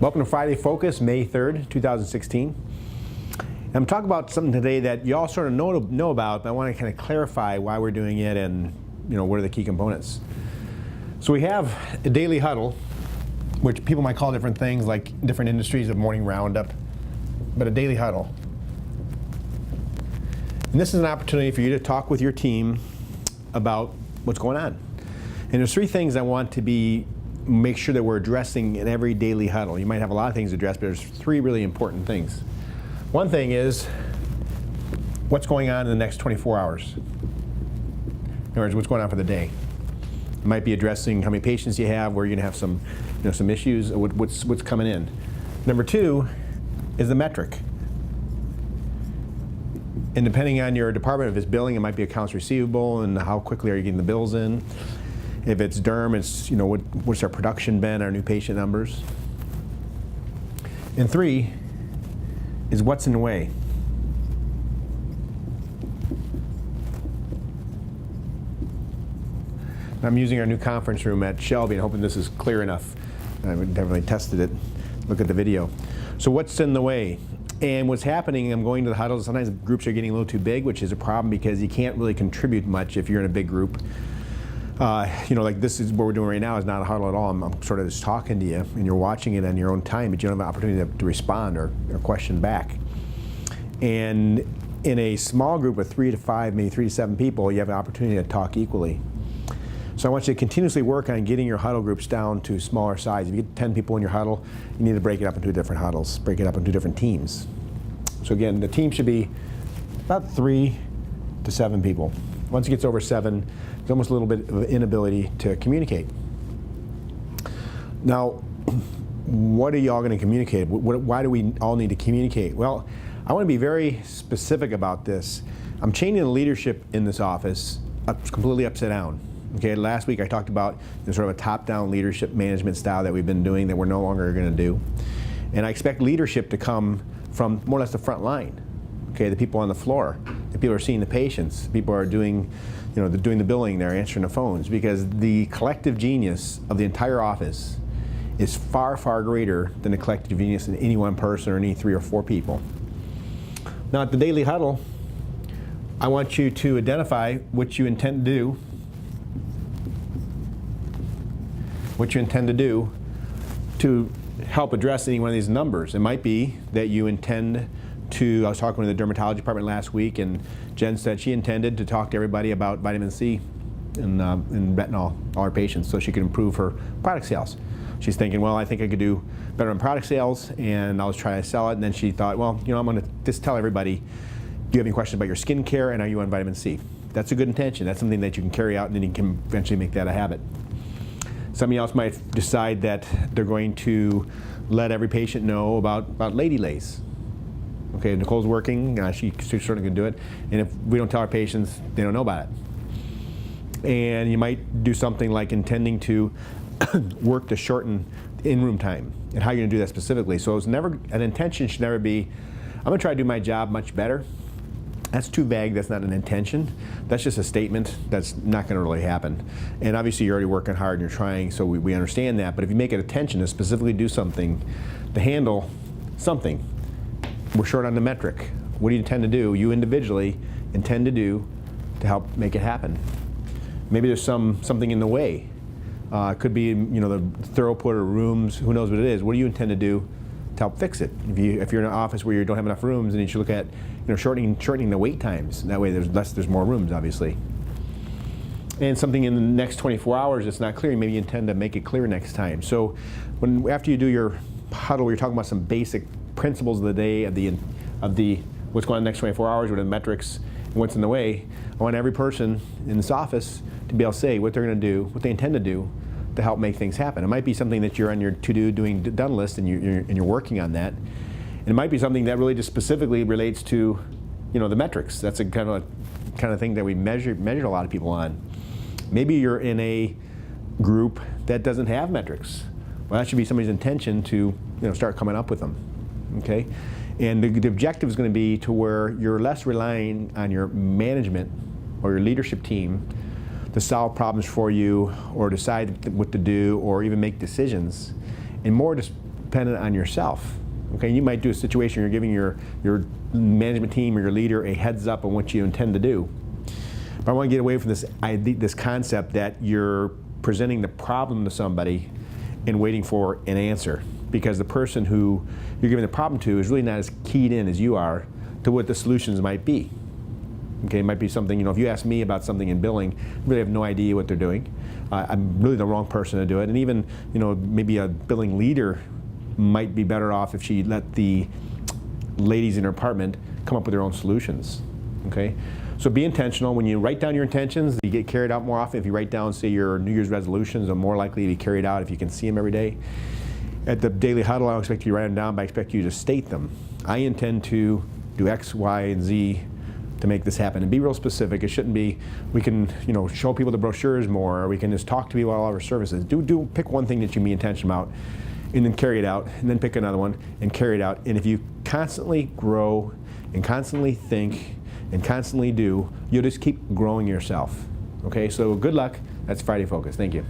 Welcome to Friday Focus, May 3rd, 2016. I'm talking about something today that you all sort of know about, but I want to kind of clarify why we're doing it and what are the key components. So we have a daily huddle, which people might call different things, like different industries, a morning roundup, but a daily huddle. And this is an opportunity for you to talk with your team about what's going on. And there's three things I want to make sure that we're addressing in every daily huddle. You might have a lot of things to address, but there's three really important things. One thing is what's going on in the next 24 hours. In other words, what's going on for the day. It might be addressing how many patients you have, where you're going to have some issues, what's coming in. Number two is the metric. And depending on your department, if it's billing, it might be accounts receivable and how quickly are you getting the bills in. If it's derm, it's what's our production been, our new patient numbers. And three is what's in the way. I'm using our new conference room at Shelby and hoping this is clear enough. I definitely tested it. Look at the video. So what's in the way? And what's happening, I'm going to the huddles, sometimes groups are getting a little too big, which is a problem because you can't really contribute much if you're in a big group. Like this is what we're doing right now is not a huddle at all. I'm sort of just talking to you and you're watching it on your own time, but you don't have an opportunity to respond or question back. And in a small group of 3 to 5, maybe 3 to 7 people, you have an opportunity to talk equally. So I want you to continuously work on getting your huddle groups down to smaller size. If you get 10 people in your huddle, you need to break it up into different huddles, break it up into different teams. So again, the team should be about 3 to 7 people. Once it gets over 7, there's almost a little bit of inability to communicate. Now, what are you all going to communicate? Why do we all need to communicate? Well, I want to be very specific about this. I'm changing the leadership in this office completely upside down. Okay, last week I talked about sort of a top-down leadership management style that we've been doing that we're no longer going to do. And I expect leadership to come from more or less the front line. Okay, the people on the floor, the people who are seeing the patients, people who are doing, they're doing the billing, they're answering the phones, because the collective genius of the entire office is far, far greater than the collective genius of any one person or any 3 or 4 people. Now at the daily huddle, I want you to identify what you intend to do, to help address any one of these numbers. It might be that you intend to, I was talking with the dermatology department last week, and Jen said she intended to talk to everybody about vitamin C and retinol, all our patients, so she could improve her product sales. She's thinking, well, I think I could do better on product sales, and I'll just try to sell it. And then she thought, well, I'm going to just tell everybody, do you have any questions about your skincare, and are you on vitamin C? That's a good intention. That's something that you can carry out, and then you can eventually make that a habit. Somebody else might decide that they're going to let every patient know about Lady Lays. Okay, Nicole's working, she's certainly going to do it, and if we don't tell our patients, they don't know about it. And you might do something like intending to work to shorten in-room time, and how you're going to do that specifically. So an intention should never be, I'm going to try to do my job much better. That's too vague, that's not an intention. That's just a statement that's not going to really happen. And obviously you're already working hard and you're trying, so we understand that. But if you make an intention to specifically do something to handle something, we're short on the metric. What do you intend to do, you individually intend to do to help make it happen? Maybe there's something in the way. It could be the throughput or rooms, who knows what it is. What do you intend to do to help fix it? If you're in an office where you don't have enough rooms, then you should look at shortening the wait times. That way there's more rooms, obviously. And something in the next 24 hours that's not clear, maybe you intend to make it clear next time. So after you do your huddle, you're talking about some basic principles of the day, of the what's going on in the next 24 hours, what are the metrics, and what's in the way. I want every person in this office to be able to say what they're going to do, what they intend to do to help make things happen. It might be something that you're on your to-do done list and you're working on that. And it might be something that really just specifically relates to the metrics. That's a kind of thing that we measure a lot of people on. Maybe you're in a group that doesn't have metrics. Well, that should be somebody's intention to start coming up with them. Okay? And the objective is going to be to where you're less relying on your management or your leadership team to solve problems for you or decide what to do or even make decisions, and more just dependent on yourself. Okay, you might do a situation you're giving your management team or your leader a heads up on what you intend to do. But I want to get away from this concept that you're presenting the problem to somebody and waiting for an answer, because the person who you're giving the problem to is really not as keyed in as you are to what the solutions might be. Okay, it might be something, if you ask me about something in billing, I really have no idea what they're doing. I'm really the wrong person to do it. And even, maybe a billing leader might be better off if she let the ladies in her department come up with their own solutions. Okay, so be intentional. When you write down your intentions, they get carried out more often. If you write down, say, your New Year's resolutions, are more likely to be carried out if you can see them every day. At the daily huddle, I don't expect you to write them down, but I expect you to state them. I intend to do X, Y, and Z to make this happen, and be real specific. It shouldn't be, we can, show people the brochures more, or we can just talk to people about all our services. Pick one thing that you can be intentional about, and then carry it out, and then pick another one and carry it out. And if you constantly grow and constantly think and constantly do, you'll just keep growing yourself. Okay, so good luck. That's Friday Focus. Thank you.